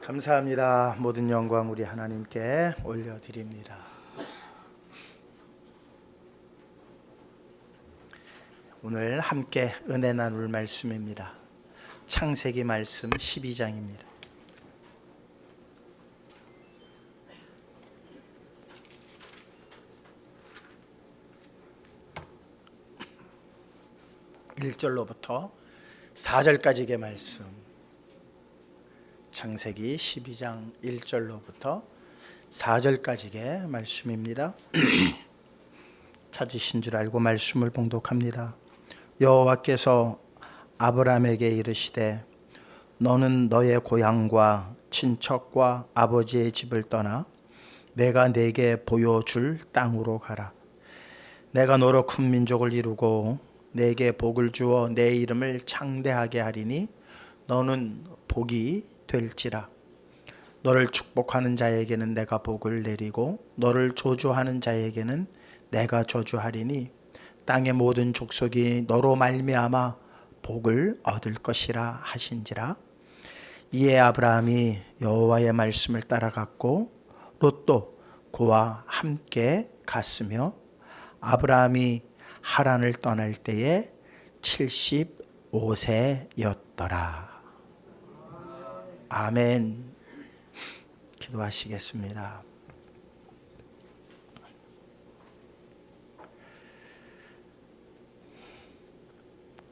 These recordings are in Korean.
감사합니다. 모든 영광 우리 하나님께 올려드립니다. 오늘 함께 은혜 나눌 말씀입니다. 창세기 말씀 12장입니다. (1절로부터) (4절까지의) 말씀. 창세기 12장 1절로부터 4절까지의 말씀입니다. 찾으신 줄 알고 말씀을 봉독합니다. 여호와께서 아브라함에게 이르시되 너는 너의 고향과 친척과 아버지의 집을 떠나 내가 네게 보여줄 땅으로 가라. 내가 너로 큰 민족을 이루고 네게 복을 주어 내 이름을 창대하게 하리니 너는 복이 될지라. 너를 축복하는 자에게는 내가 복을 내리고 너를 저주하는 자에게는 내가 저주하리니 땅의 모든 족속이 너로 말미암아 복을 얻을 것이라 하신지라. 이에 아브라함이 여호와의 말씀을 따라갔고 롯도 그와 함께 갔으며 아브라함이 하란을 떠날 때에 75세였더라. 아멘. 기도하시겠습니다.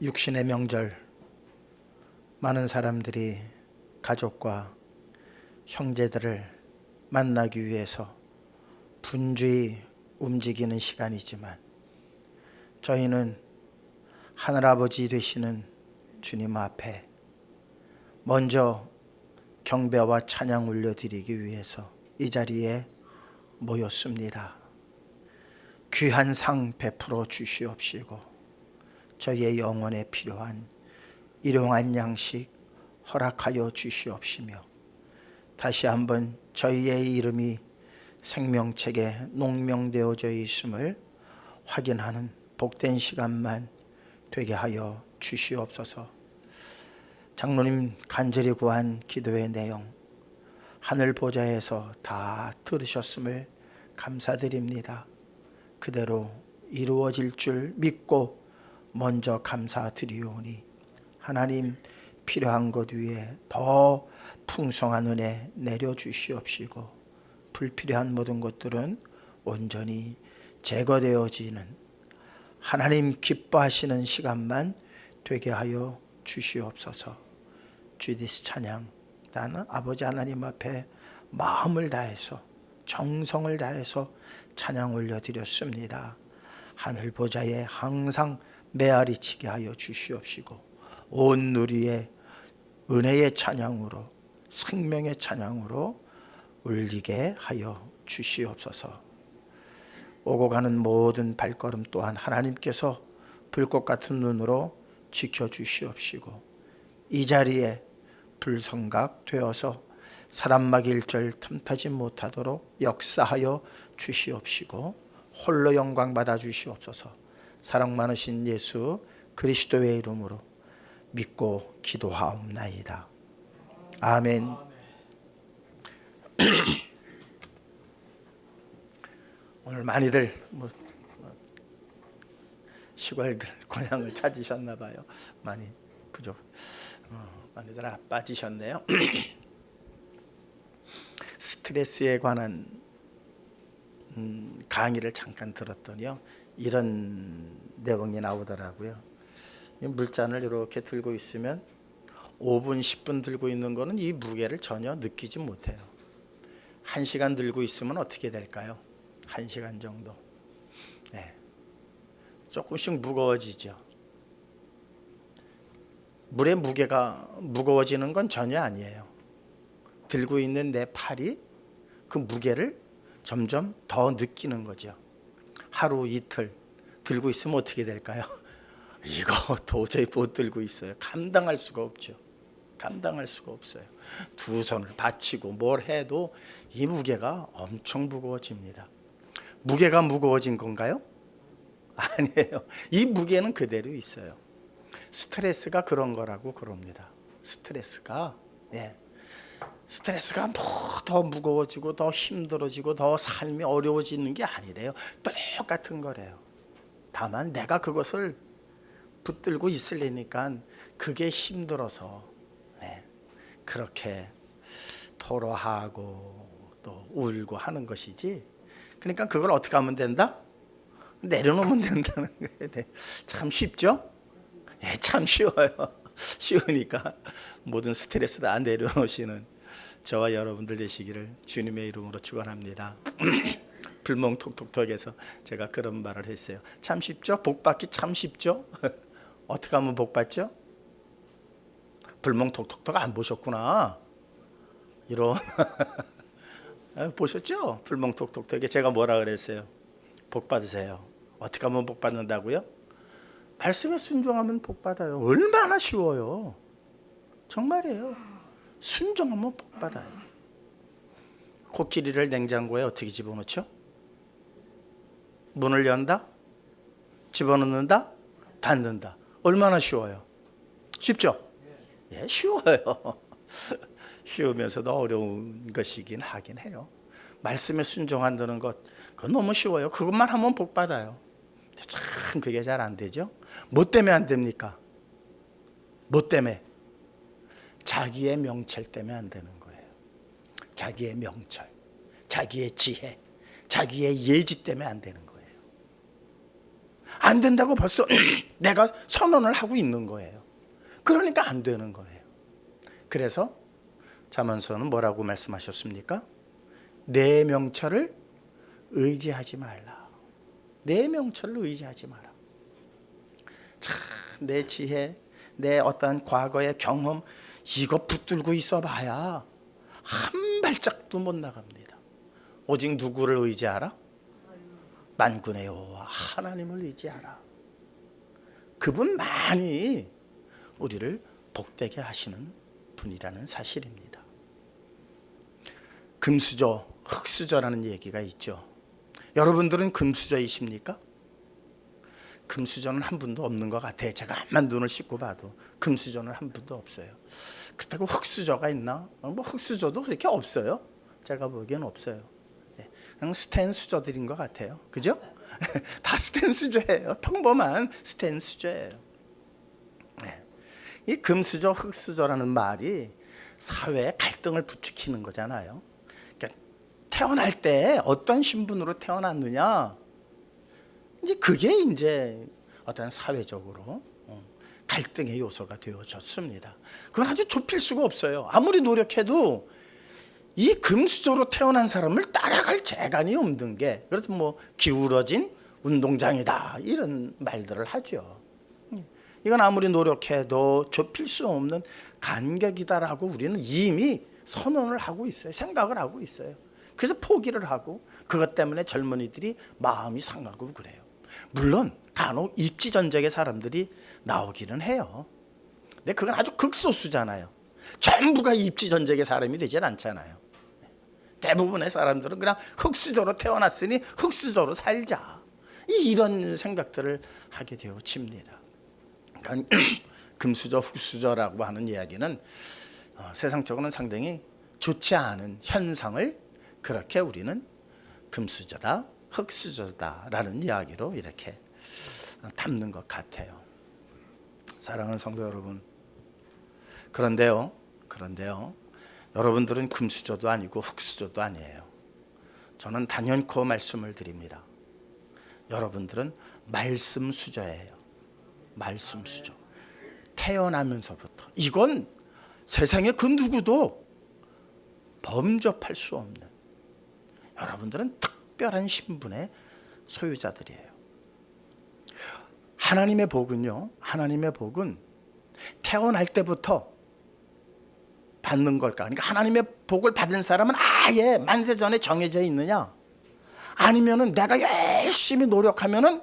육신의 명절, 많은 사람들이 가족과 형제들을 만나기 위해서 분주히 움직이는 시간이지만 저희는 하늘아버지 되시는 주님 앞에 먼저 경배와 찬양 올려드리기 위해서 이 자리에 모였습니다. 귀한 상 베풀어 주시옵시고 저희의 영혼에 필요한 일용할 양식 허락하여 주시옵시며 다시 한번 저희의 이름이 생명책에 농명되어져 있음을 확인하는 복된 시간만 되게 하여 주시옵소서. 장로님 간절히 구한 기도의 내용 하늘 보좌에서 다 들으셨음을 감사드립니다. 그대로 이루어질 줄 믿고 먼저 감사드리오니 하나님 필요한 것 위에 더 풍성한 은혜 내려주시옵시고 불필요한 모든 것들은 온전히 제거되어지는 하나님 기뻐하시는 시간만 되게 하여 주시옵소서. 주디스 찬양, 나는 아버지 하나님 앞에 마음을 다해서 정성을 다해서 찬양 올려드렸습니다. 하늘 보좌에 항상 메아리치게 하여 주시옵시고 온 누리의 은혜의 찬양으로 생명의 찬양으로 울리게 하여 주시옵소서. 오고 가는 모든 발걸음 또한 하나님께서 불꽃 같은 눈으로 지켜주시옵시고 이 자리에 불성각 되어서 사람마귀 일절 틈타지 못하도록 역사하여 주시옵시고 홀로 영광 받아 주시옵소서. 사랑 많으신 예수 그리스도의 이름으로 믿고 기도하옵나이다. 아멘. 오늘 많이들 시골들 고향을 찾으셨나 봐요. 많이 부족. 많이들 빠지셨네요. 스트레스에 관한 강의를 잠깐 들었더니요, 이런 내용이 나오더라고요. 물잔을 이렇게 들고 있으면 5분, 10분 들고 있는 거는 이 무게를 전혀 느끼지 못해요. 1시간 들고 있으면 어떻게 될까요? 1시간 정도. 네. 조금씩 무거워지죠. 물의 무게가 무거워지는 건 전혀 아니에요. 들고 있는 내 팔이 그 무게를 점점 더 느끼는 거죠. 하루 이틀 들고 있으면 어떻게 될까요? 이거 도저히 못 들고 있어요. 감당할 수가 없죠. 감당할 수가 없어요. 두 손을 받치고 뭘 해도 이 무게가 엄청 무거워집니다. 무게가 무거워진 건가요? 아니에요. 이 무게는 그대로 있어요. 스트레스가 그런 거라고 그럽니다. 스트레스가 스트레스가 뭐 더 무거워지고 더 힘들어지고 더 삶이 어려워지는 게 아니래요. 똑같은 거래요. 다만 내가 그것을 붙들고 있으려니까 그게 힘들어서 그렇게 토로하고 또 울고 하는 것이지. 그러니까 그걸 어떻게 하면 된다? 내려놓으면 된다는 거예요. 네. 참 쉽죠? 참 쉬워요. 쉬우니까 모든 스트레스 다 내려놓으시는 저와 여러분들 되시기를 주님의 이름으로 축원합니다. 불멍톡톡톡에서 제가 그런 말을 했어요. 참 쉽죠? 복 받기 참 쉽죠? 어떻게 하면 복 받죠? 불멍톡톡톡 안 보셨구나. 이런 보셨죠? 불멍톡톡톡에 제가 뭐라 그랬어요? 복 받으세요. 어떻게 하면 복 받는다고요? 말씀에 순종하면 복 받아요. 얼마나 쉬워요. 정말이에요. 순종하면 복 받아요. 코끼리를 냉장고에 어떻게 집어넣죠? 문을 연다? 집어넣는다? 닫는다. 얼마나 쉬워요. 쉽죠? 예, 쉬워요. 쉬우면서도 어려운 것이긴 하긴 해요. 말씀에 순종한다는 것, 그건 너무 쉬워요. 그것만 하면 복 받아요. 참 그게 잘 안 되죠. 뭐 때문에 안 됩니까? 뭐 때문에? 자기의 명철 때문에 안 되는 거예요. 자기의 명철, 자기의 지혜, 자기의 예지 때문에 안 되는 거예요. 안 된다고 벌써 내가 선언을 하고 있는 거예요. 그러니까 안 되는 거예요. 그래서 잠언서는 뭐라고 말씀하셨습니까? 내 명철을 의지하지 말라. 내 명철을 의지하지 마라. 참, 내 지혜, 내 어떤 과거의 경험, 이거 붙들고 있어 봐야 한 발짝도 못 나갑니다. 오직 누구를 의지하라? 만군의 여호와 하나님을 의지하라. 그분만이 우리를 복되게 하시는 분이라는 사실입니다. 금수저, 흙수저라는 얘기가 있죠. 여러분들은 금수저이십니까? 금수저는 한 분도 없는 것 같아요. 제가 암만 눈을 씻고 봐도 금수저는 한 분도 없어요. 그렇다고 흙수저가 있나? 뭐 흙수저도 그렇게 없어요. 제가 보기엔 없어요. 그냥 스텐 수저들인 것 같아요. 그죠? 다 스텐 수저예요. 평범한 스텐 수저예요. 이 금수저, 흙수저라는 말이 사회에 갈등을 부추기는 거잖아요. 그러니까 태어날 때 어떤 신분으로 태어났느냐, 이제 그게 이제 어떤 사회적으로 갈등의 요소가 되어졌습니다. 그건 아주 좁힐 수가 없어요. 아무리 노력해도 이 금수저로 태어난 사람을 따라갈 재간이 없는 게, 그래서 뭐 기울어진 운동장이다 이런 말들을 하죠. 이건 아무리 노력해도 좁힐 수 없는 간격이다라고 우리는 이미 선언을 하고 있어요. 생각을 하고 있어요. 그래서 포기를 하고 그것 때문에 젊은이들이 마음이 상하고 그래요. 물론 간혹 입지전적의 사람들이 나오기는 해요. 근데 그건 아주 극소수잖아요. 전부가 입지전적의 사람이 되질 않잖아요. 대부분의 사람들은 그냥 흙수저로 태어났으니 흙수저로 살자, 이런 생각들을 하게 되어집니다. 그러니까 금수저, 흙수저라고 하는 이야기는 세상적으로는 상당히 좋지 않은 현상을 그렇게 우리는 금수저다, 흙수저다라는 이야기로 이렇게 담는 것 같아요. 사랑하는 성도 여러분, 그런데요, 여러분들은 금수저도 아니고 흙수저도 아니에요. 저는 단연코 말씀을 드립니다. 여러분들은 말씀수저예요. 말씀수저. 태어나면서부터. 이건 세상에 그 누구도 범접할 수 없는, 여러분들은 특별한 신분의 소유자들이에요. 하나님의 복은요, 하나님의 복은 태어날 때부터 받는 걸까? 그러니까 하나님의 복을 받은 사람은 아예 만세전에 정해져 있느냐? 아니면은 내가 열심히 노력하면은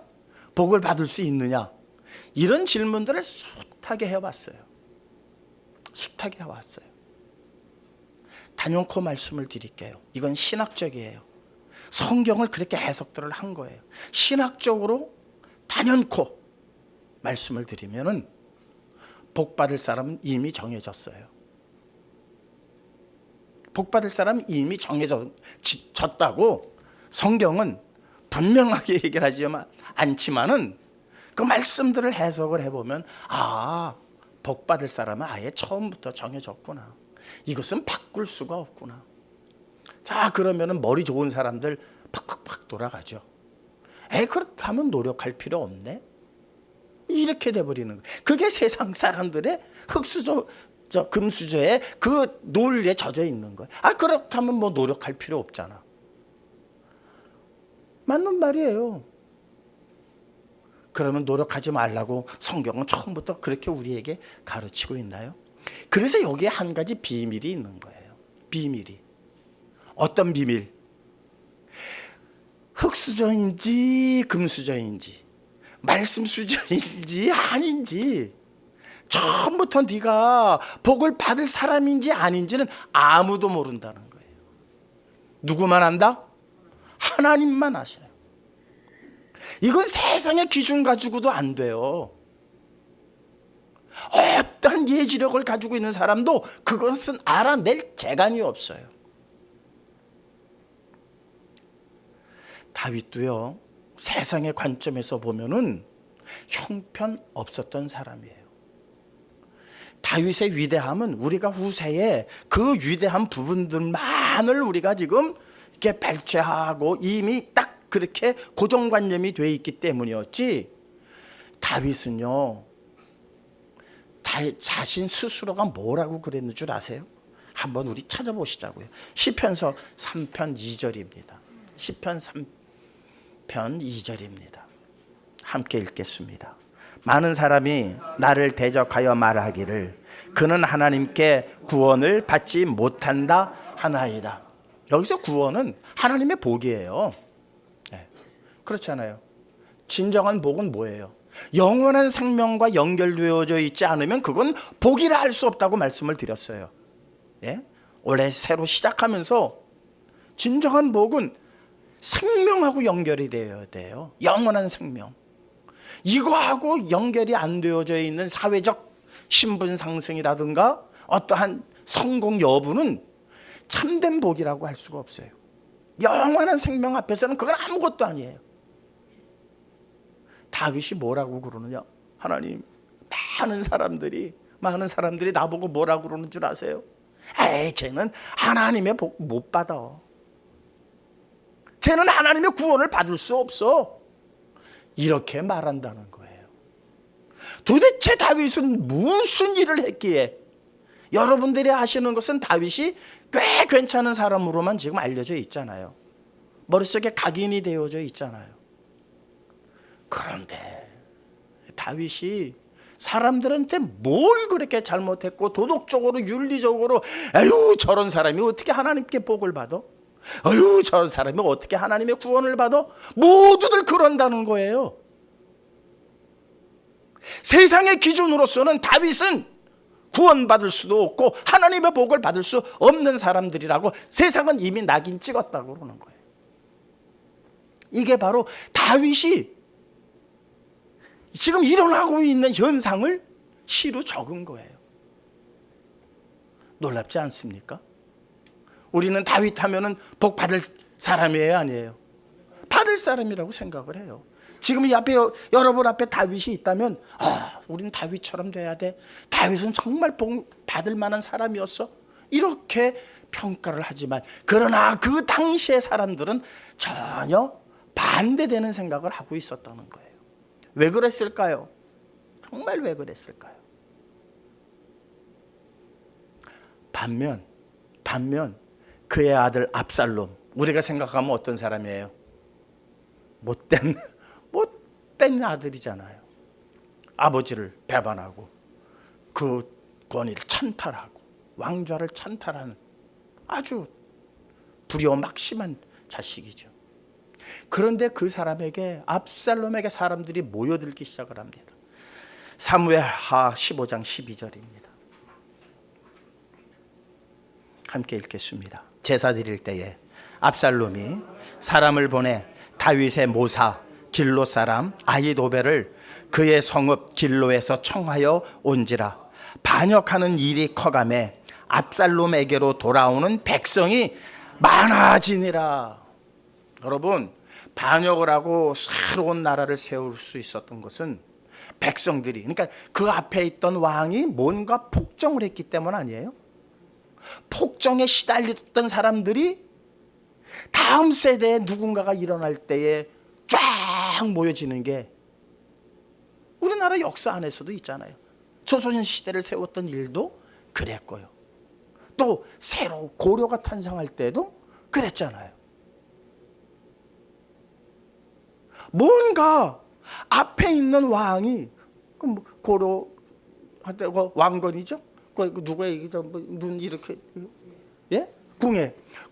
복을 받을 수 있느냐? 이런 질문들을 숱하게 해왔어요. 숱하게 해왔어요. 단연코 말씀을 드릴게요. 이건 신학적이에요. 성경을 그렇게 해석들을 한 거예요. 신학적으로 단연코 말씀을 드리면은 복 받을 사람은 이미 정해졌어요. 복받을 사람은 이미 정해졌다고 성경은 분명하게 얘기를 하지만 않지만은 그 말씀들을 해석을 해보면 복받을 사람은 아예 처음부터 정해졌구나. 이것은 바꿀 수가 없구나. 자, 그러면은 머리 좋은 사람들 팍팍팍 돌아가죠. 그렇다면 노력할 필요 없네. 이렇게 돼버리는 거예요. 그게 세상 사람들의 흙수저, 금수저에 그 논리에 젖어 있는 거예요. 그렇다면 뭐 노력할 필요 없잖아. 맞는 말이에요. 그러면 노력하지 말라고 성경은 처음부터 그렇게 우리에게 가르치고 있나요? 그래서 여기에 한 가지 비밀이 있는 거예요. 비밀이. 어떤 비밀? 흙수저인지 금수저인지 말씀 수저인지 아닌지 처음부터 네가 복을 받을 사람인지 아닌지는 아무도 모른다는 거예요. 누구만 안다? 하나님만 아셔요. 이건 세상의 기준 가지고도 안 돼요. 어떤 예지력을 가지고 있는 사람도 그것은 알아낼 재간이 없어요. 다윗도요, 세상의 관점에서 보면은 형편 없었던 사람이에요. 다윗의 위대함은 우리가 후세에 그 위대한 부분들만을 우리가 지금 이렇게 발췌하고 이미 딱 그렇게 고정관념이 돼 있기 때문이었지, 다윗은요 자신 스스로가 뭐라고 그랬는 줄 아세요? 한번 우리 찾아보시자고요. 시편서 3편 2절입니다. 시편 3편 2절입니다. 함께 읽겠습니다. 많은 사람이 나를 대적하여 말하기를 그는 하나님께 구원을 받지 못한다 하나이다. 여기서 구원은 하나님의 복이에요. 네. 그렇잖아요. 진정한 복은 뭐예요? 영원한 생명과 연결되어져 있지 않으면 그건 복이라 할 수 없다고 말씀을 드렸어요. 예? 올해 새로 시작하면서 진정한 복은 생명하고 연결이 되어야 돼요. 영원한 생명. 이거하고 연결이 안 되어져 있는 사회적 신분 상승이라든가 어떠한 성공 여부는 참된 복이라고 할 수가 없어요. 영원한 생명 앞에서는 그건 아무것도 아니에요. 다윗이 뭐라고 그러느냐? 하나님, 많은 사람들이 나보고 뭐라고 그러는 줄 아세요? 쟤는 하나님의 복 못 받아. 쟤는 하나님의 구원을 받을 수 없어. 이렇게 말한다는 거예요. 도대체 다윗은 무슨 일을 했기에? 여러분들이 아시는 것은 다윗이 꽤 괜찮은 사람으로만 지금 알려져 있잖아요. 머릿속에 각인이 되어져 있잖아요. 그런데 다윗이 사람들한테 뭘 그렇게 잘못했고 도덕적으로 윤리적으로 저런 사람이 어떻게 하나님께 복을 받아? 저런 사람이 어떻게 하나님의 구원을 받아? 모두들 그런다는 거예요. 세상의 기준으로서는 다윗은 구원받을 수도 없고 하나님의 복을 받을 수 없는 사람들이라고 세상은 이미 낙인 찍었다고 그러는 거예요. 이게 바로 다윗이 지금 일어나고 있는 현상을 시로 적은 거예요. 놀랍지 않습니까? 우리는 다윗 하면은 복 받을 사람이에요, 아니에요? 받을 사람이라고 생각을 해요. 지금 이 앞에 여러분 앞에 다윗이 있다면 우리는 다윗처럼 돼야 돼. 다윗은 정말 복 받을 만한 사람이었어. 이렇게 평가를 하지만 그러나 그 당시의 사람들은 전혀 반대되는 생각을 하고 있었다는 거예요. 왜 그랬을까요? 정말 왜 그랬을까요? 반면 그의 아들 압살롬, 우리가 생각하면 어떤 사람이에요? 못된 아들이잖아요. 아버지를 배반하고 그 권위를 찬탈하고 왕좌를 찬탈하는 아주 불효막심한 자식이죠. 그런데 그 사람에게, 압살롬에게 사람들이 모여들기 시작을 합니다. 사무엘하 15장 12절입니다. 함께 읽겠습니다. 제사 드릴 때에 압살롬이 사람을 보내 다윗의 모사 길로 사람 아히도벨을 그의 성읍 길로에서 청하여 온지라. 반역하는 일이 커가매 압살롬에게로 돌아오는 백성이 많아지니라. 여러분, 반역을 하고 새로운 나라를 세울 수 있었던 것은 백성들이, 그러니까 그 앞에 있던 왕이 뭔가 폭정을 했기 때문 아니에요? 폭정에 시달렸던 사람들이 다음 세대에 누군가가 일어날 때에 쫙 모여지는 게 우리나라 역사 안에서도 있잖아요. 조선 시대를 세웠던 일도 그랬고요. 또 새로 고려가 탄생할 때도 그랬잖아요. 뭔가 앞에 있는 왕이 고려 왕건이죠. 누구의 눈 이렇게 예?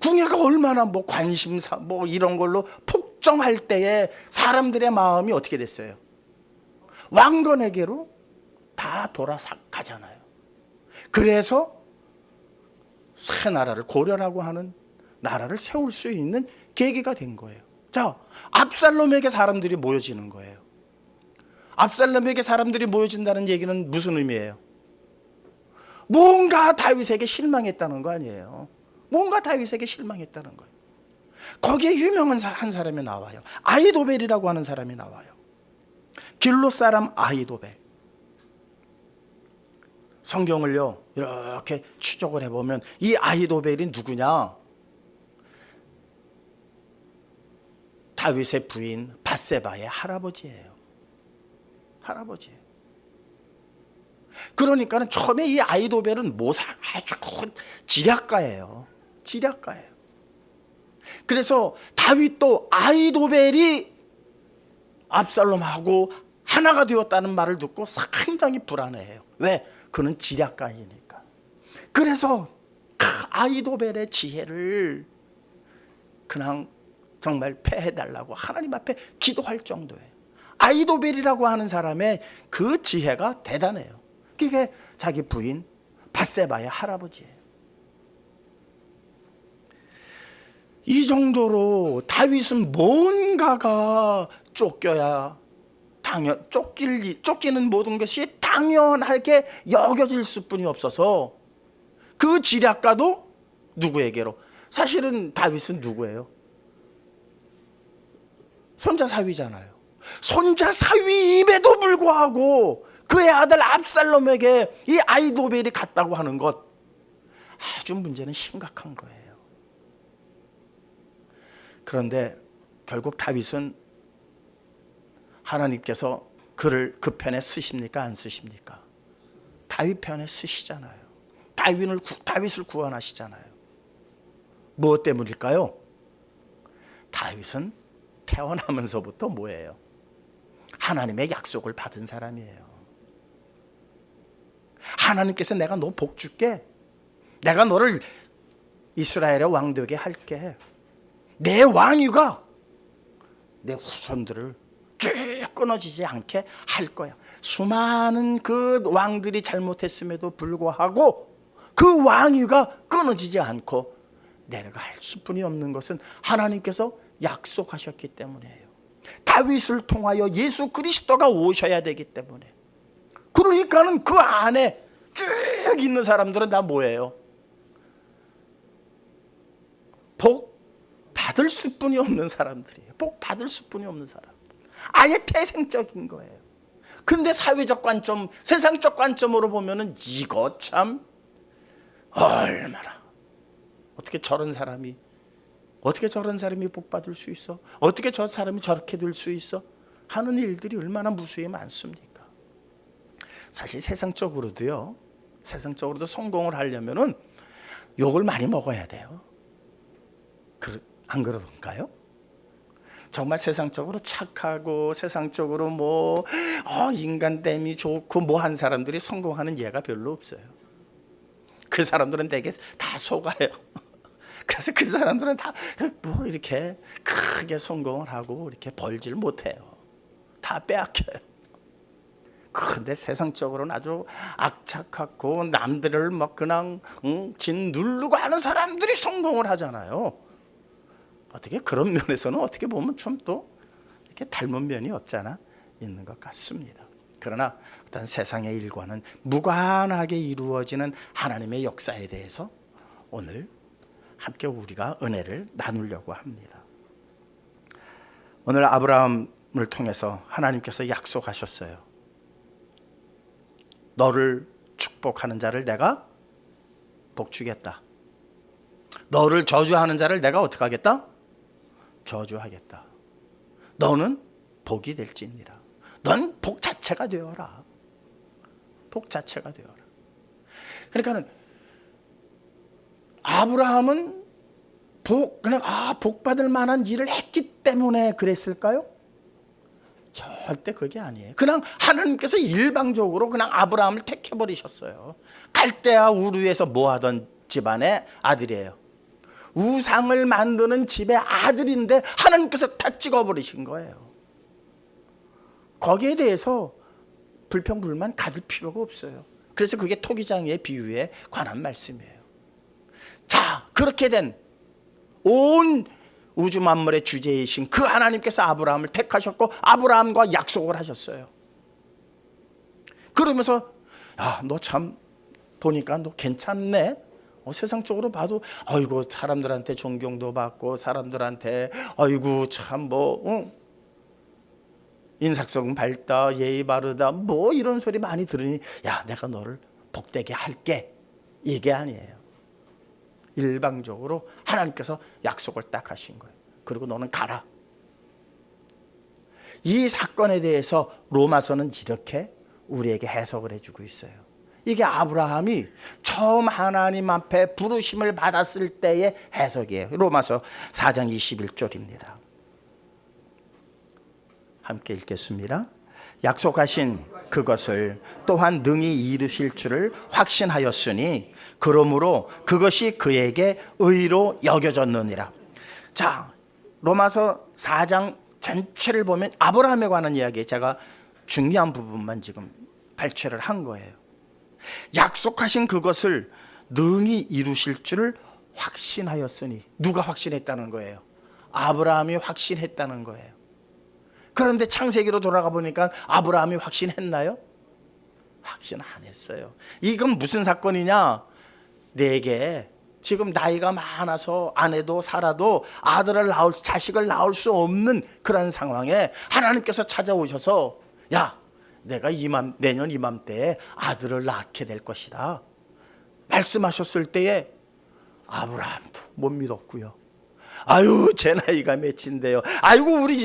궁예가 얼마나 뭐 관심사 뭐 이런 걸로 폭정할 때에 사람들의 마음이 어떻게 됐어요? 왕건에게로 다 돌아가잖아요. 그래서 새 나라를, 고려라고 하는 나라를 세울 수 있는 계기가 된 거예요. 자, 압살롬에게 사람들이 모여지는 거예요. 압살롬에게 사람들이 모여진다는 얘기는 무슨 의미예요? 뭔가 다윗에게 실망했다는 거 아니에요. 뭔가 다윗에게 실망했다는 거예요. 거기에 유명한 한 사람이 나와요. 아히도벨이라고 하는 사람이 나와요. 길로 사람 아히도벨. 성경을요 이렇게 추적을 해보면 이 아히도벨이 누구냐? 다윗의 부인 밧세바의 할아버지예요. 할아버지. 그러니까 처음에 이 아히도벨은 아주 지략가예요. 지략가예요. 그래서 다윗도 아히도벨이 압살롬하고 하나가 되었다는 말을 듣고 상당히 불안해해요. 왜? 그는 지략가이니까. 그래서 아히도벨의 지혜를 그냥 정말 패해달라고 하나님 앞에 기도할 정도예요. 아히도벨이라고 하는 사람의 그 지혜가 대단해요. 그게 자기 부인 밧세바의 할아버지예요. 이 정도로 다윗은 뭔가가 쫓기는 모든 것이 당연하게 여겨질 수뿐이 없어서 그 지략가도 누구에게로? 사실은 다윗은 누구예요? 손자 사위잖아요. 손자 사위임에도 불구하고 그의 아들 압살롬에게 이 아히도벨이 갔다고 하는 것, 아주 문제는 심각한 거예요. 그런데 결국 다윗은 하나님께서 그를 그 편에 쓰십니까? 안 쓰십니까? 다윗 편에 쓰시잖아요. 다윗을 구원하시잖아요. 무엇 때문일까요? 다윗은 태어나면서부터 뭐예요? 하나님의 약속을 받은 사람이에요. 하나님께서 내가 너 복 줄게. 내가 너를 이스라엘의 왕 되게 할게. 내 왕위가 내 후손들을 쭉 끊어지지 않게 할 거야. 수많은 그 왕들이 잘못했음에도 불구하고 그 왕위가 끊어지지 않고 내려갈 수뿐이 없는 것은 하나님께서 약속하셨기 때문이에요. 다윗을 통하여 예수 그리스도가 오셔야 되기 때문에. 그러니까는 그 안에 쭉 있는 사람들은 다 뭐예요? 복 받을 수뿐이 없는 사람들이에요. 복 받을 수뿐이 없는 사람. 아예 태생적인 거예요. 근데 사회적 관점, 세상적 관점으로 보면은 이거 참 얼마나 어떻게 저런 사람이 복 받을 수 있어? 어떻게 저 사람이 저렇게 될 수 있어? 하는 일들이 얼마나 무수히 많습니까? 사실 세상적으로도 성공을 하려면은 욕을 많이 먹어야 돼요. 안 그런가요? 정말 세상적으로 착하고 세상적으로 인간됨이 좋고 한 사람들이 성공하는 예가 별로 없어요. 그 사람들은 되게 다 속아요. 그래서 그 사람들은 다 이렇게 크게 성공을 하고 이렇게 벌지를 못해요. 다 빼앗겨요. 그런데 세상적으로는 아주 악착하고 남들을 그냥 짓누르고 하는 사람들이 성공을 하잖아요. 어떻게 그런 면에서는 어떻게 보면 좀 또 이렇게 닮은 면이 없지 않아 있는 것 같습니다. 그러나 어떤 세상의 일과는 무관하게 이루어지는 하나님의 역사에 대해서 오늘 함께 우리가 은혜를 나누려고 합니다. 오늘 아브라함을 통해서 하나님께서 약속하셨어요. 너를 축복하는 자를 내가 복 주겠다. 너를 저주하는 자를 내가 어떻게 하겠다? 저주하겠다. 너는 복이 될지니라. 넌 복 자체가 되어라. 복 자체가 되어라. 그러니까는 아브라함은 그냥 복 받을 만한 일을 했기 때문에 그랬을까요? 절대 그게 아니에요. 그냥 하나님께서 일방적으로 그냥 아브라함을 택해 버리셨어요. 갈대아 우르에서 뭐 하던 집안의 아들이에요. 우상을 만드는 집의 아들인데 하나님께서 다 찍어버리신 거예요. 거기에 대해서 불평불만 가질 필요가 없어요. 그래서 그게 토기장의 비유에 관한 말씀이에요. 자, 그렇게 된 온 우주 만물의 주제이신 그 하나님께서 아브라함을 택하셨고 아브라함과 약속을 하셨어요. 그러면서 너 참 보니까 너 괜찮네. 세상적으로 봐도 아이고 사람들한테 존경도 받고 사람들한테 아이고 참 인사성 밝다 예의 바르다 뭐 이런 소리 많이 들으니 야 내가 너를 복되게 할게 이게 아니에요. 일방적으로 하나님께서 약속을 딱 하신 거예요. 그리고 너는 가라. 이 사건에 대해서 로마서는 이렇게 우리에게 해석을 해주고 있어요. 이게 아브라함이 처음 하나님 앞에 부르심을 받았을 때의 해석이에요. 로마서 4장 21절입니다. 함께 읽겠습니다. 약속하신 그것을 또한 능히 이루실 줄을 확신하였으니 그러므로 그것이 그에게 의로 여겨졌느니라. 자, 로마서 4장 전체를 보면 아브라함에 관한 이야기에 제가 중요한 부분만 지금 발췌를 한 거예요. 약속하신 그것을 능히 이루실 줄을 확신하였으니 누가 확신했다는 거예요? 아브라함이 확신했다는 거예요. 그런데 창세기로 돌아가 보니까 아브라함이 확신했나요? 확신 안 했어요. 이건 무슨 사건이냐? 내게 지금 나이가 많아서 아내도 살아도 자식을 낳을 수 없는 그런 상황에 하나님께서 찾아오셔서 야 내가 내년 이맘때에 아들을 낳게 될 것이다 말씀하셨을 때에 아브라함도 못 믿었고요. 아유 제 나이가 몇인데요. 아이고 우리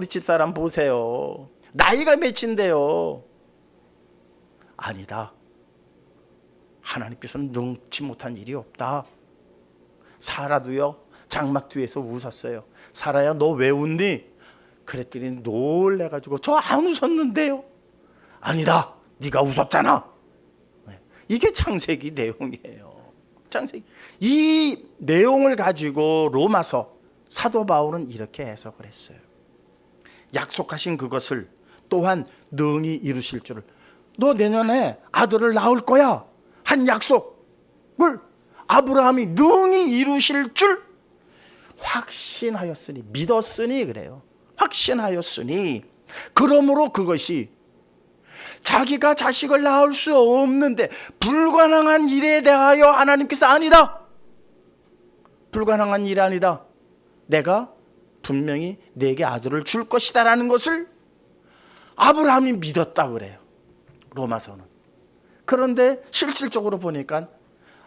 집사람 보세요. 나이가 몇인데요. 아니다. 하나님께서는 능치 못한 일이 없다. 사라도요 장막 뒤에서 웃었어요. 사라야 너 왜 웃니? 그랬더니 놀래가지고 저 안 웃었는데요. 아니다 네가 웃었잖아. 이게 창세기 내용이에요. 창세기. 이 내용을 가지고 로마서 사도 바울은 이렇게 해석을 했어요. 약속하신 그것을 또한 능히 이루실 줄을. 너 내년에 아들을 낳을 거야 한 약속을 아브라함이 능히 이루실 줄 확신하였으니 믿었으니 그래요. 확신하였으니 그러므로 그것이 자기가 자식을 낳을 수 없는데 불가능한 일에 대하여 하나님께서 아니다. 불가능한 일이 아니다. 내가 분명히 내게 아들을 줄 것이다 라는 것을 아브라함이 믿었다 그래요. 로마서는. 그런데 실질적으로 보니까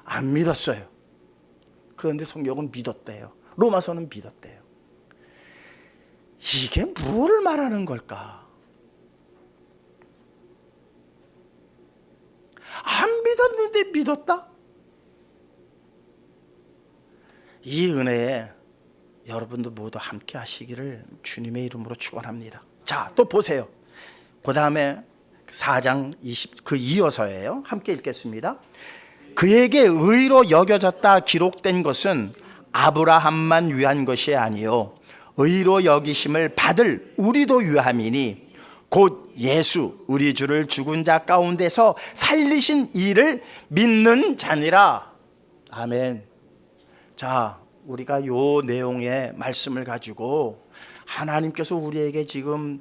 안 믿었어요. 그런데 성경은 믿었대요. 로마서는 믿었대요. 이게 무엇을 말하는 걸까? 안 믿었는데 믿었다? 이 은혜에 여러분도 모두 함께 하시기를 주님의 이름으로 축원합니다. 자, 또 보세요. 그 다음에 4장 20, 그 이어서예요. 함께 읽겠습니다. 그에게 의로 여겨졌다 기록된 것은 아브라함만 위한 것이 아니요 의로 여기심을 받을 우리도 유함이니 곧 예수 우리 주를 죽은 자 가운데서 살리신 이를 믿는 자니라. 아멘. 자, 우리가 요 내용의 말씀을 가지고 하나님께서 우리에게 지금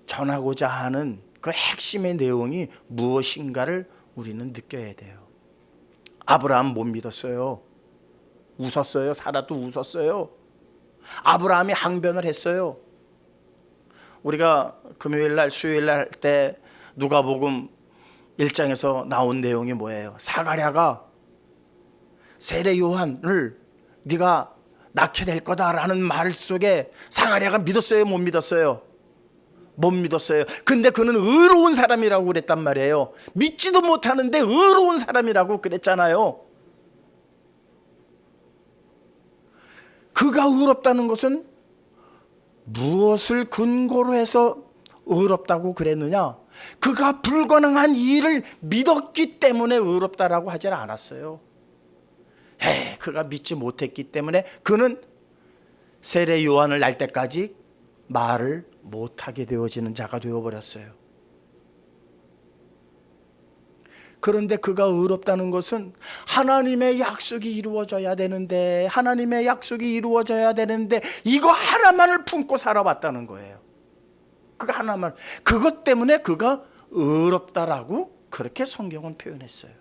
전하고자 하는 그 핵심의 내용이 무엇인가를 우리는 느껴야 돼요. 아브라함 못 믿었어요. 웃었어요. 사라도 웃었어요. 아브라함이 항변을 했어요. 우리가 금요일날 수요일날 할 때 누가복음 1장에서 나온 내용이 뭐예요? 사가랴가 세례 요한을 네가 낳게 될 거다라는 말 속에 사가랴가 믿었어요? 못 믿었어요? 못 믿었어요. 근데 그는 의로운 사람이라고 그랬단 말이에요. 믿지도 못하는데 의로운 사람이라고 그랬잖아요. 그가 의롭다는 것은 무엇을 근거로 해서 의롭다고 그랬느냐? 그가 불가능한 일을 믿었기 때문에 의롭다라고 하지 않았어요. 그가 믿지 못했기 때문에 그는 세례 요한을 낳을 때까지 말을 못하게 되어지는 자가 되어버렸어요. 그런데 그가 의롭다는 것은 하나님의 약속이 이루어져야 되는데, 하나님의 약속이 이루어져야 되는데 이거 하나만을 품고 살아왔다는 거예요. 그거 하나만, 그것 때문에 그가 의롭다라고 그렇게 성경은 표현했어요.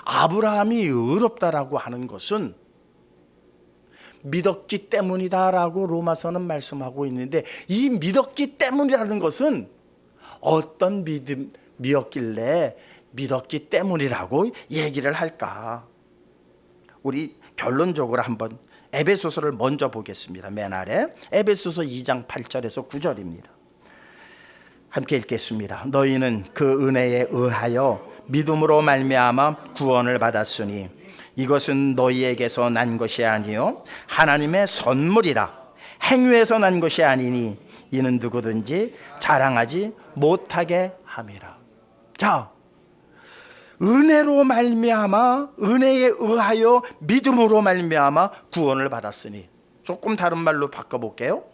아브라함이 의롭다라고 하는 것은 믿었기 때문이다라고 로마서는 말씀하고 있는데, 이 믿었기 때문이라는 것은 어떤 믿음이었길래 믿었기 때문이라고 얘기를 할까? 우리 결론적으로 한번 에베소서를 먼저 보겠습니다. 맨 아래 에베소서 2장 8절에서 9절입니다. 함께 읽겠습니다. 너희는 그 은혜에 의하여 믿음으로 말미암아 구원을 받았으니 이것은 너희에게서 난 것이 아니요 하나님의 선물이라. 행위에서 난 것이 아니니 이는 누구든지 자랑하지 못하게 함이라. 자, 은혜로 말미암아, 은혜에 의하여 믿음으로 말미암아 구원을 받았으니, 조금 다른 말로 바꿔볼게요.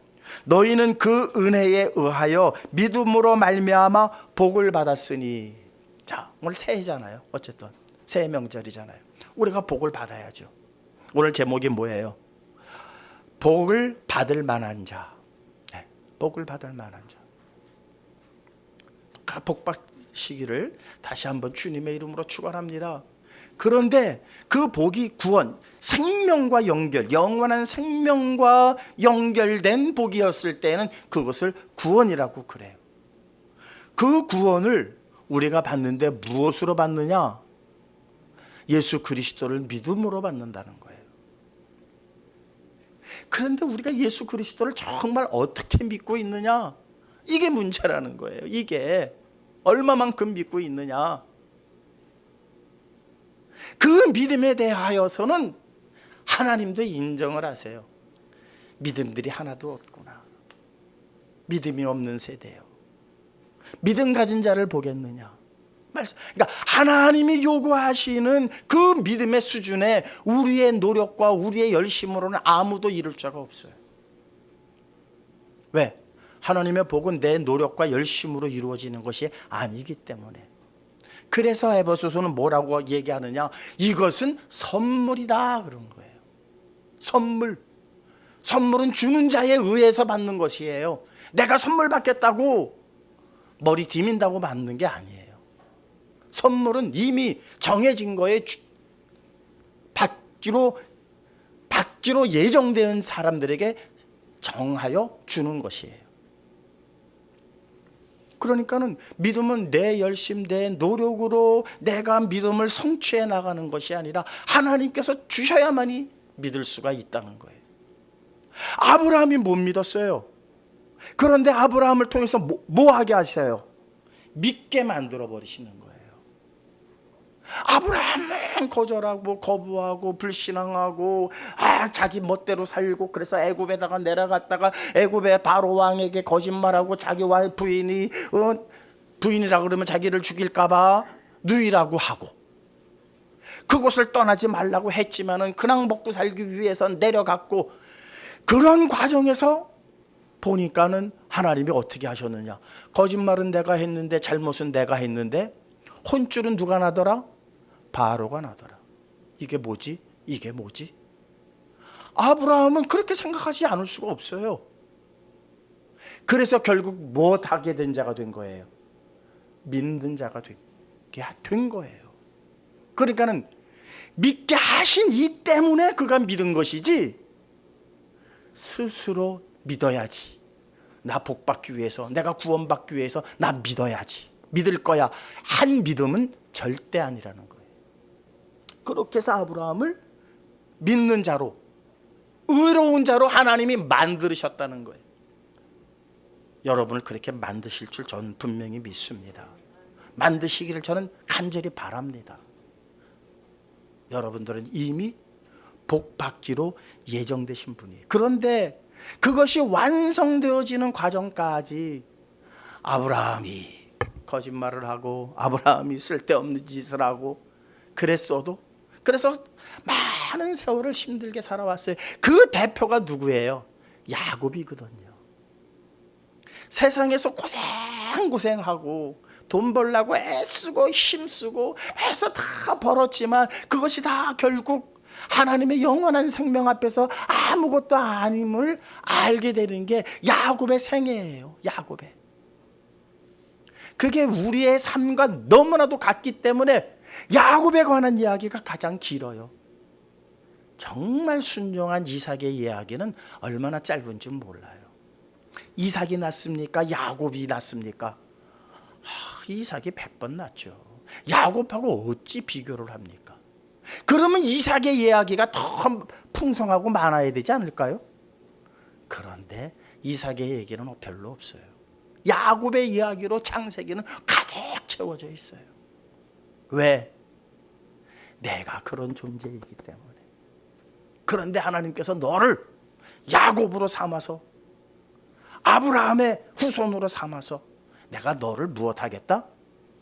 너희는 그 은혜에 의하여 믿음으로 말미암아 복을 받았으니. 자, 오늘 새해잖아요. 어쨌든 새해 명절이잖아요. 우리가 복을 받아야죠. 오늘 제목이 뭐예요? 복을 받을 만한 자. 네, 복을 받을 만한 자. 복 받으시기를 다시 한번 주님의 이름으로 축원합니다. 그런데 그 복이 구원, 생명과 연결, 영원한 생명과 연결된 복이었을 때는 그것을 구원이라고 그래요. 그 구원을 우리가 받는데 무엇으로 받느냐? 예수 그리스도를 믿음으로 받는다는 거예요. 그런데 우리가 예수 그리스도를 정말 어떻게 믿고 있느냐? 이게 문제라는 거예요. 이게 얼마만큼 믿고 있느냐? 그 믿음에 대하여서는 하나님도 인정을 하세요. 믿음들이 하나도 없구나. 믿음이 없는 세대요. 믿음 가진 자를 보겠느냐? 그러니까 하나님이 요구하시는 그 믿음의 수준에 우리의 노력과 우리의 열심으로는 아무도 이룰 자가 없어요. 왜? 하나님의 복은 내 노력과 열심으로 이루어지는 것이 아니기 때문에. 그래서 에베소서는 뭐라고 얘기하느냐? 이것은 선물이다 그런 거예요. 선물. 선물은 주는 자에 의해서 받는 것이에요. 내가 선물 받겠다고 머리 디민다고 받는 게 아니에요. 선물은 이미 정해진 거에 받기로 예정된 사람들에게 정하여 주는 것이에요. 그러니까는 믿음은 내 열심, 내 노력으로 내가 믿음을 성취해 나가는 것이 아니라 하나님께서 주셔야만이 믿을 수가 있다는 거예요. 아브라함이 못 믿었어요. 그런데 아브라함을 통해서 뭐 하게 하세요? 믿게 만들어 버리시는 거예요. 아브라함은 거절하고 거부하고 불신앙하고 자기 멋대로 살고, 그래서 애굽에다가 내려갔다가 애굽의 바로 왕에게 거짓말하고 자기 부인이라 그러면 자기를 죽일까봐 누이라고 하고, 그곳을 떠나지 말라고 했지만은 그냥 먹고 살기 위해서 내려갔고, 그런 과정에서 보니까는 하나님이 어떻게 하셨느냐? 거짓말은 내가 했는데, 잘못은 내가 했는데, 혼줄은 누가 나더라? 바로가 나더라. 이게 뭐지? 이게 뭐지? 아브라함은 그렇게 생각하지 않을 수가 없어요. 그래서 결국 못하게 된 자가 된 거예요. 믿는 자가 되게 된 거예요. 그러니까는 믿게 하신 이 때문에 그가 믿은 것이지, 스스로 믿어야지, 나 복받기 위해서, 내가 구원받기 위해서 나 믿어야지, 믿을 거야 한 믿음은 절대 아니라는 거예요. 그렇게 해서 아브라함을 믿는 자로, 의로운 자로 하나님이 만드셨다는 거예요. 여러분을 그렇게 만드실 줄 저는 분명히 믿습니다. 만드시기를 저는 간절히 바랍니다. 여러분들은 이미 복 받기로 예정되신 분이에요. 그런데 그것이 완성되어지는 과정까지 아브라함이 거짓말을 하고, 아브라함이 쓸데없는 짓을 하고 그래서 많은 세월을 힘들게 살아왔어요. 그 대표가 누구예요? 야곱이거든요. 세상에서 고생하고 돈 벌려고 애쓰고 힘쓰고 해서 다 벌었지만 그것이 다 결국 하나님의 영원한 생명 앞에서 아무것도 아님을 알게 되는 게 야곱의 생애예요. 야곱의. 그게 우리의 삶과 너무나도 같기 때문에 야곱에 관한 이야기가 가장 길어요. 정말 순종한 이삭의 이야기는 얼마나 짧은지 몰라요. 이삭이 낫습니까? 야곱이 낫습니까? 이삭이 100번 낫죠. 야곱하고 어찌 비교를 합니까? 그러면 이삭의 이야기가 더 풍성하고 많아야 되지 않을까요? 그런데 이삭의 얘기는 별로 없어요. 야곱의 이야기로 창세기는 가득 채워져 있어요. 왜? 내가 그런 존재이기 때문에. 그런데 하나님께서 너를 야곱으로 삼아서, 아브라함의 후손으로 삼아서 내가 너를 무엇하겠다?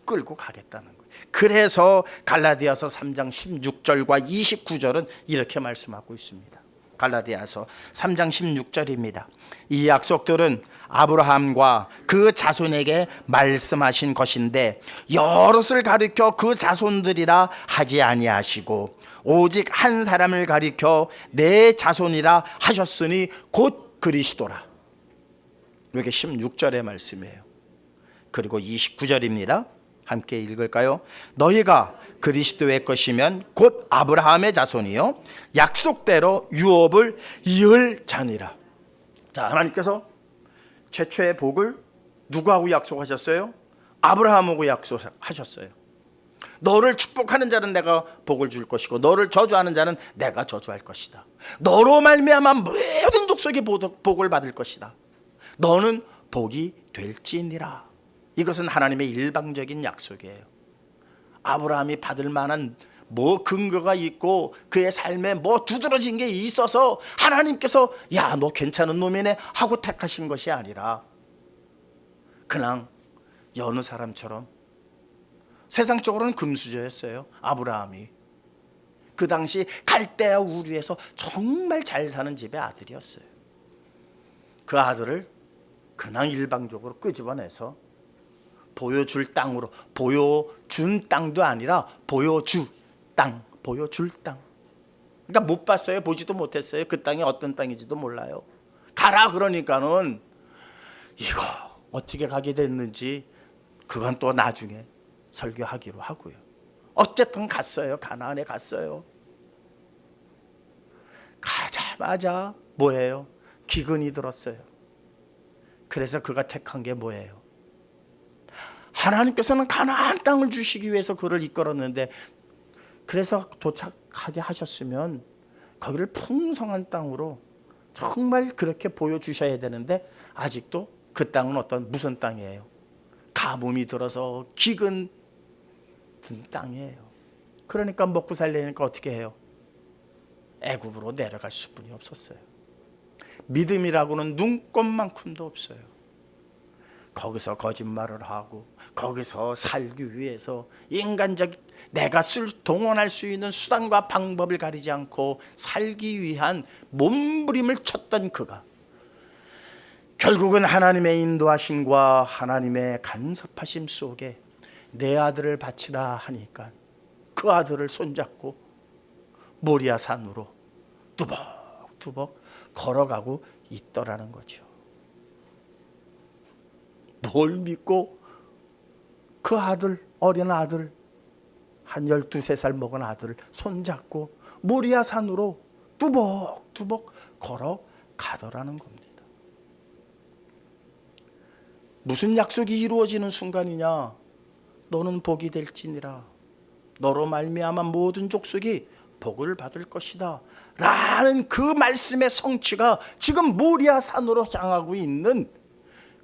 끌고 가겠다는 거예요. 그래서 갈라디아서 3장 16절과 29절은 이렇게 말씀하고 있습니다. 갈라디아서 3장 16절입니다. 이 약속들은 아브라함과 그 자손에게 말씀하신 것인데 여럿을 가리켜 그 자손들이라 하지 아니하시고 오직 한 사람을 가리켜 내 자손이라 하셨으니 곧 그리스도라. 이게 16절의 말씀이에요. 그리고 29절입니다. 함께 읽을까요? 너희가 그리스도의 것이면 곧 아브라함의 자손이요 약속대로 유업을 이을 자니라. 자, 하나님께서 최초의 복을 누구하고 약속하셨어요? 아브라함하고 약속하셨어요. 너를 축복하는 자는 내가 복을 줄 것이고 너를 저주하는 자는 내가 저주할 것이다. 너로 말미암아 모든 족속이 복을 받을 것이다. 너는 복이 될지니라. 이것은 하나님의 일방적인 약속이에요. 아브라함이 받을 만한 근거가 있고 그의 삶에 두드러진 게 있어서 하나님께서 야, 너 괜찮은 놈이네 하고 택하신 것이 아니라 그냥 여느 사람처럼, 세상적으로는 금수저였어요. 아브라함이 그 당시 갈대아 우르에서 정말 잘 사는 집의 아들이었어요. 그 아들을 그냥 일방적으로 끄집어내서 보여줄 땅으로, 보여준 땅도 아니라 보여줄 땅. 그러니까 못 봤어요. 보지도 못했어요. 그 땅이 어떤 땅인지도 몰라요. 가라 그러니까는 이거 어떻게 가게 됐는지 그건 또 나중에 설교하기로 하고요. 어쨌든 갔어요. 가나안에 갔어요. 가자마자 뭐예요? 기근이 들었어요. 그래서 그가 택한 게 뭐예요? 하나님께서는 가나안 땅을 주시기 위해서 그를 이끌었는데, 그래서 도착하게 하셨으면 거기를 풍성한 땅으로 정말 그렇게 보여주셔야 되는데 아직도 그 땅은 무슨 땅이에요? 가뭄이 들어서 기근 든 땅이에요. 그러니까 먹고 살려니까 어떻게 해요? 애굽으로 내려갈 수뿐이 없었어요. 믿음이라고는 눈꼽만큼도 없어요. 거기서 거짓말을 하고 거기서 살기 위해서 인간적 내가 동원할 수 있는 수단과 방법을 가리지 않고 살기 위한 몸부림을 쳤던 그가 결국은 하나님의 인도하심과 하나님의 간섭하심 속에 내 아들을 바치라 하니까 그 아들을 손잡고 모리아 산으로 뚜벅뚜벅 걸어가고 있더라는 거죠. 뭘 믿고 그 아들, 어린 아들, 한 12살 먹은 아들을 손잡고 모리아 산으로 뚜벅뚜벅 걸어가더라는 겁니다. 무슨 약속이 이루어지는 순간이냐? 너는 복이 될지니라. 너로 말미암아 모든 족속이 복을 받을 것이다 라는 그 말씀의 성취가 지금 모리아 산으로 향하고 있는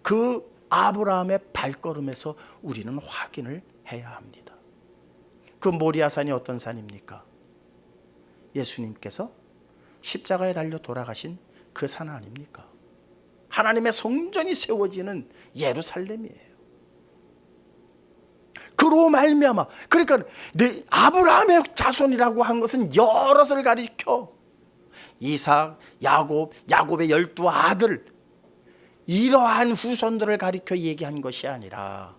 그 아브라함의 발걸음에서 우리는 확인을 해야 합니다. 그 모리아 산이 어떤 산입니까? 예수님께서 십자가에 달려 돌아가신 그 산 아닙니까? 하나님의 성전이 세워지는 예루살렘이에요. 그로 말미암아, 그러니까 아브라함의 자손이라고 한 것은 여럿을 가리켜 이삭, 야곱의 12아들, 이러한 후손들을 가리켜 얘기한 것이 아니라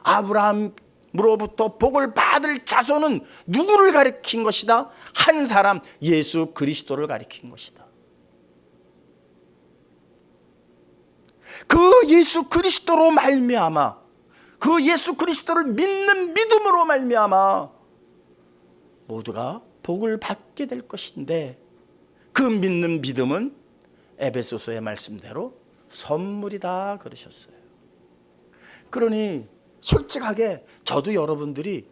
아브라함으로부터 복을 받을 자손은 누구를 가리킨 것이다? 한 사람, 예수 그리스도를 가리킨 것이다. 그 예수 그리스도로 말미암아, 그 예수 그리스도를 믿는 믿음으로 말미암아 모두가 복을 받게 될 것인데, 그 믿는 믿음은 에베소서의 말씀대로 선물이다 그러셨어요. 그러니 솔직하게 저도 여러분들이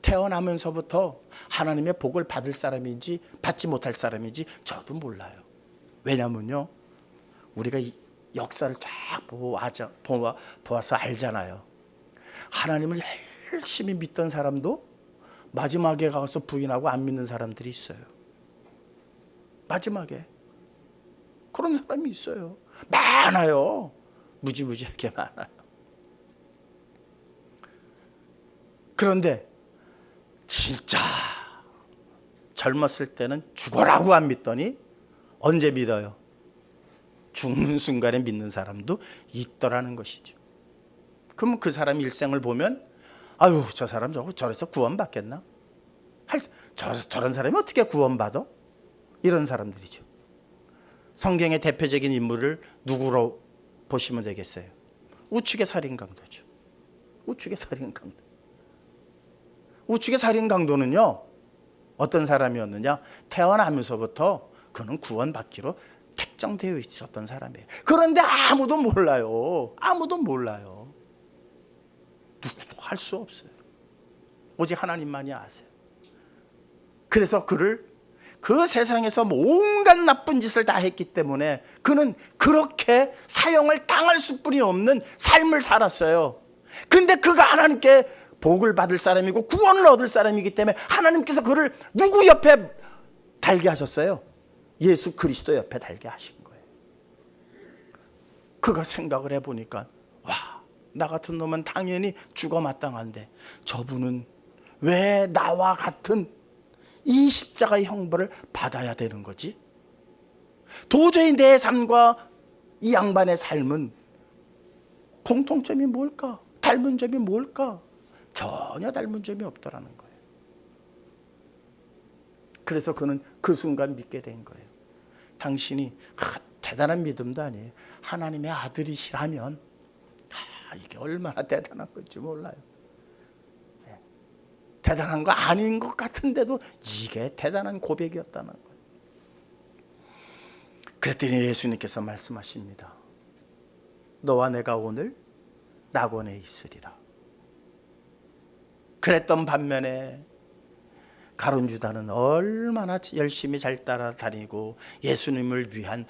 태어나면서부터 하나님의 복을 받을 사람인지 받지 못할 사람인지 저도 몰라요. 왜냐면요, 우리가 역사를 쫙 보아서 알잖아요. 하나님을 열심히 믿던 사람도 마지막에 가서 부인하고 안 믿는 사람들이 있어요. 마지막에 그런 사람이 있어요. 많아요. 무지무지하게 많아요. 그런데 진짜 젊었을 때는 죽어라고 안 믿더니 언제 믿어요? 죽는 순간에 믿는 사람도 있더라는 것이죠. 그럼 그 사람 일생을 보면 아유, 저 사람 저래서 구원받겠나? 저런 사람이 어떻게 구원받아? 이런 사람들이죠. 성경의 대표적인 인물을 누구로 보시면 되겠어요? 우측의 살인강도죠. 우측의 살인강도. 우측의 살인강도는요, 어떤 사람이었느냐? 태어나면서부터 그는 구원받기로 택정되어 있었던 사람이에요. 그런데 아무도 몰라요. 아무도 몰라요. 누구도 할 수 없어요. 오직 하나님만이 아세요. 그래서 그를 그 세상에서 온갖 나쁜 짓을 다 했기 때문에 그는 그렇게 사형을 당할 수뿐이 없는 삶을 살았어요. 근데 그가 하나님께 복을 받을 사람이고 구원을 얻을 사람이기 때문에 하나님께서 그를 누구 옆에 달게 하셨어요? 예수 그리스도 옆에 달게 하신 거예요. 그가 생각을 해보니까 와, 나 같은 놈은 당연히 죽어 마땅한데 저분은 왜 나와 같은 이 십자가의 형벌을 받아야 되는 거지? 도저히 내 삶과 이 양반의 삶은 공통점이 뭘까? 닮은 점이 뭘까? 전혀 닮은 점이 없더라는 거예요. 그래서 그는 그 순간 믿게 된 거예요. 당신이 대단한 믿음도 아니에요. 하나님의 아들이시라면 이게 얼마나 대단한 건지 몰라요. 대단한 거 아닌 것 같은데도 이게 대단한 고백이었다는 거예요. 그랬더니 예수님께서 말씀하십니다. 너와 내가 오늘 낙원에 있으리라. 그랬던 반면에 가룟유다는 얼마나 열심히 잘 따라다니고 예수님을 위한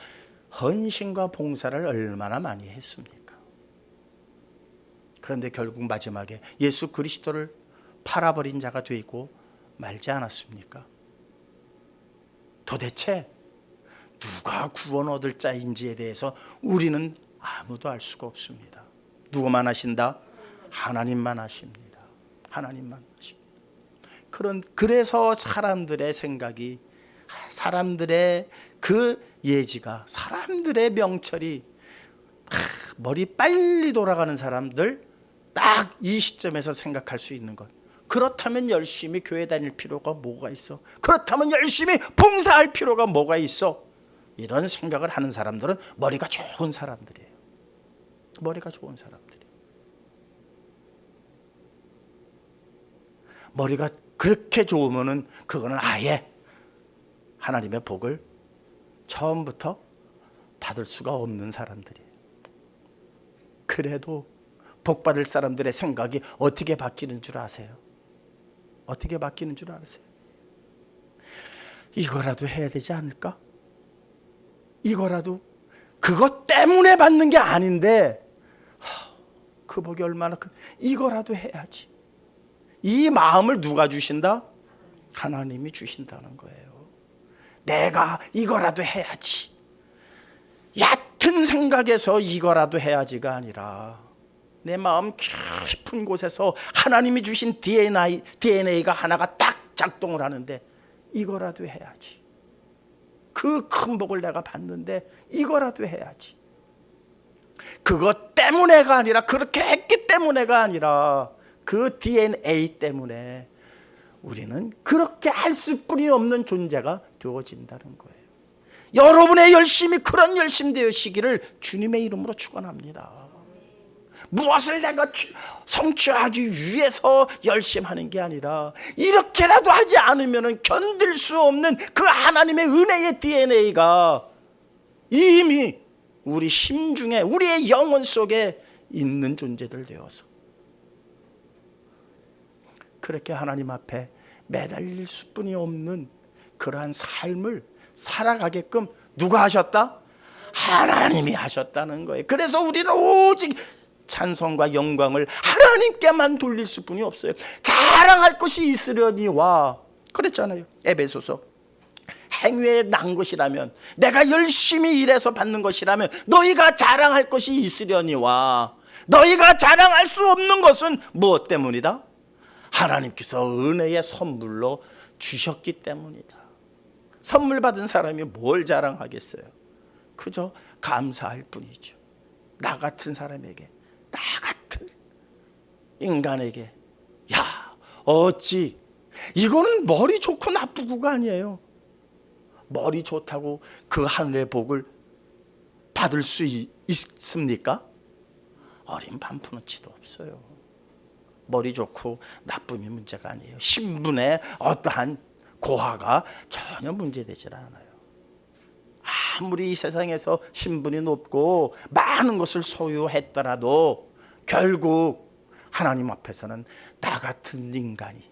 헌신과 봉사를 얼마나 많이 했습니까? 그런데 결국 마지막에 예수 그리스도를 팔아버린 자가 되고 말지 않았습니까? 도대체 누가 구원 얻을 자인지에 대해서 우리는 아무도 알 수가 없습니다. 누구만 아신다? 하나님만 아십니다. 하나님만 아십니다. 그래서 사람들의 생각이, 사람들의 그 예지가, 사람들의 명철이 머리 빨리 돌아가는 사람들 딱 이 시점에서 생각할 수 있는 것. 그렇다면 열심히 교회 다닐 필요가 뭐가 있어? 그렇다면 열심히 봉사할 필요가 뭐가 있어? 이런 생각을 하는 사람들은 머리가 좋은 사람들이에요. 머리가 좋은 사람들이에요. 머리가 그렇게 좋으면은 그거는 아예 하나님의 복을 처음부터 받을 수가 없는 사람들이에요. 그래도 복 받을 사람들의 생각이 어떻게 바뀌는 줄 아세요? 어떻게 바뀌는 줄 아세요? 이거라도 해야 되지 않을까? 이거라도 그것 때문에 받는 게 아닌데 그 복이 얼마나 이거라도 해야지. 이 마음을 누가 주신다? 하나님이 주신다는 거예요. 내가 이거라도 해야지. 얕은 생각에서 이거라도 해야지가 아니라 내 마음 깊은 곳에서 하나님이 주신 DNA가 하나가 딱 작동을 하는데 이거라도 해야지. 그 큰 복을 내가 받는데 이거라도 해야지. 그것 때문에가 아니라, 그렇게 했기 때문에가 아니라 그 DNA 때문에 우리는 그렇게 할 수뿐이 없는 존재가 되어진다는 거예요. 여러분의 열심이 그런 열심 되시기를 주님의 이름으로 축원합니다. 무엇을 내가 성취하기 위해서 열심히 하는 게 아니라 이렇게라도 하지 않으면 견딜 수 없는 그 하나님의 은혜의 DNA가 이미 우리 심중에, 우리의 영혼 속에 있는 존재들 되어서 그렇게 하나님 앞에 매달릴 수뿐이 없는 그러한 삶을 살아가게끔 누가 하셨다? 하나님이 하셨다는 거예요. 그래서 우리는 오직 찬송과 영광을 하나님께만 돌릴 수뿐이 없어요. 자랑할 것이 있으려니와 그랬잖아요. 에베소서. 행위에 난 것이라면, 내가 열심히 일해서 받는 것이라면 너희가 자랑할 것이 있으려니와, 너희가 자랑할 수 없는 것은 무엇 때문이다? 하나님께서 은혜의 선물로 주셨기 때문이다. 선물 받은 사람이 뭘 자랑하겠어요? 그저 감사할 뿐이죠. 나 같은 사람에게, 나 같은 인간에게, 야 어찌, 이거는 머리 좋고 나쁘고가 아니에요. 머리 좋다고 그 하늘의 복을 받을 수 있습니까? 어린 반푼어치도 없어요. 머리 좋고 나쁨이 문제가 아니에요. 신분의 어떠한 고하가 전혀 문제되질 않아요. 아무리 이 세상에서 신분이 높고 많은 것을 소유했더라도 결국 하나님 앞에서는 나 같은 인간이,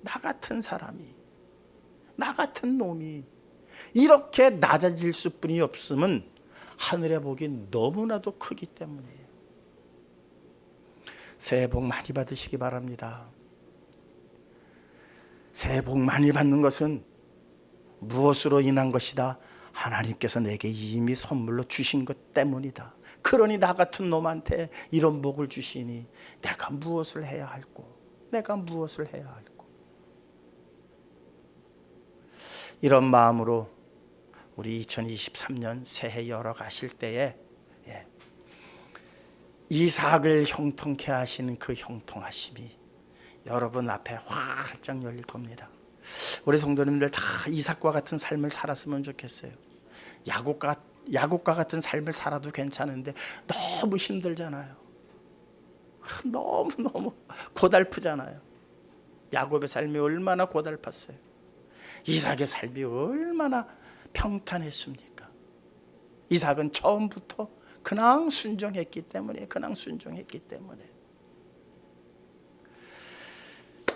나 같은 사람이, 나 같은 놈이 이렇게 낮아질 수뿐이 없음은 하늘의 복이 너무나도 크기 때문이에요. 새해 복 많이 받으시기 바랍니다. 새해 복 많이 받는 것은 무엇으로 인한 것이다? 하나님께서 내게 이미 선물로 주신 것 때문이다. 그러니 나 같은 놈한테 이런 복을 주시니 내가 무엇을 해야 할꼬? 내가 무엇을 해야 할꼬? 이런 마음으로 우리 2023년 새해 열어가실 때에 이삭을 형통케 하시는 그 형통하심이 여러분 앞에 활짝 열릴 겁니다. 우리 성도님들 다 이삭과 같은 삶을 살았으면 좋겠어요. 야곱과 같은 삶을 살아도 괜찮은데 너무 힘들잖아요. 너무 고달프잖아요. 야곱의 삶이 얼마나 고달팠어요. 이삭의 삶이 얼마나 평탄했습니까? 이삭은 처음부터 그냥 순종했기 때문에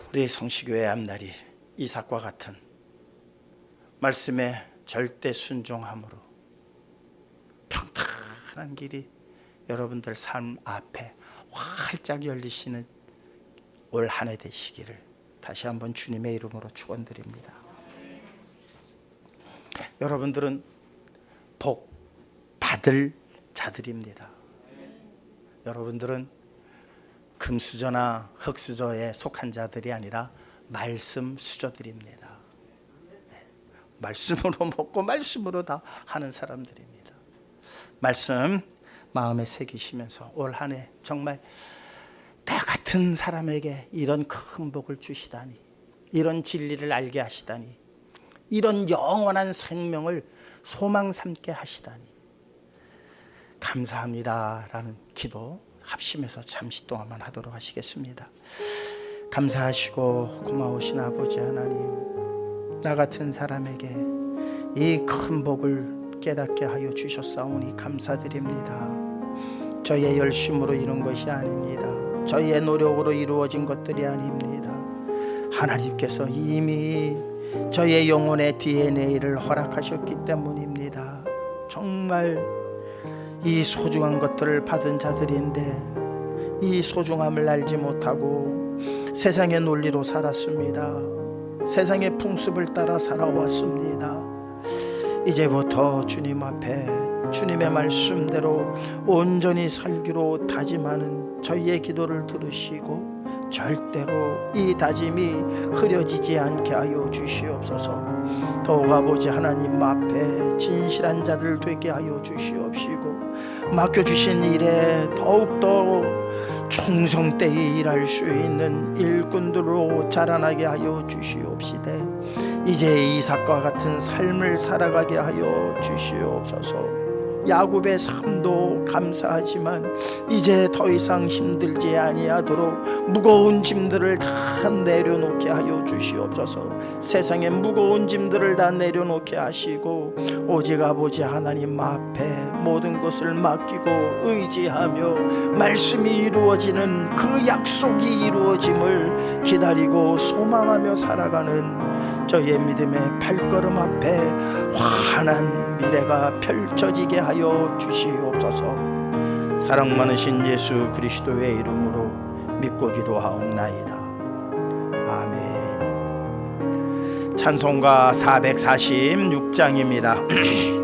우리 성시교회 앞날이 이삭과 같은 말씀에 절대 순종함으로 평탄한 길이 여러분들 삶 앞에 활짝 열리시는 올 한 해 되시기를 다시 한번 주님의 이름으로 축원드립니다. 여러분들은 복 받을 자들입니다. 여러분들은 금수저나 흙수저에 속한 자들이 아니라 말씀 수저들입니다. 말씀으로 먹고 말씀으로 다 하는 사람들입니다. 말씀 마음에 새기시면서 올 한 해 정말 나 같은 사람에게 이런 큰 복을 주시다니, 이런 진리를 알게 하시다니, 이런 영원한 생명을 소망 삼게 하시다니 감사합니다라는 기도 합심해서 잠시 동안만 하도록 하시겠습니다. 감사하시고 고마우신 아버지 하나님, 나 같은 사람에게 이 큰 복을 깨닫게 하여 주셨사오니 감사드립니다. 저의 열심으로 이룬 것이 아닙니다. 저의 노력으로 이루어진 것들이 아닙니다. 하나님께서 이미 저의 영혼의 DNA를 허락하셨기 때문입니다. 정말 이 소중한 것들을 받은 자들인데 이 소중함을 알지 못하고 세상의 논리로 살았습니다. 세상의 풍습을 따라 살아왔습니다. 이제부터 주님 앞에 주님의 말씀대로 온전히 살기로 다짐하는 저희의 기도를 들으시고 절대로 이 다짐이 흐려지지 않게 하여 주시옵소서. 더욱 아버지 하나님 앞에 진실한 자들 되게 하여 주시옵시고 맡겨주신 일에 더욱더 충성되이 일할 수 있는 일꾼들로 자라나게 하여 주시옵시되 이제 이삭과 같은 삶을 살아가게 하여 주시옵소서. 야곱의 삶도 감사하지만 이제 더 이상 힘들지 아니하도록 무거운 짐들을 다 내려놓게 하여 주시옵소서. 세상의 무거운 짐들을 다 내려놓게 하시고 오직 아버지 하나님 앞에 모든 것을 맡기고 의지하며 말씀이 이루어지는 그 약속이 이루어짐을 기다리고 소망하며 살아가는 저희의 믿음의 발걸음 앞에 환한 미래가 펼쳐지게 하여 주시옵소서. 사랑 많으신 예수 그리스도의 이름으로 믿고 기도하옵나이다. 아멘. 찬송가 446장입니다.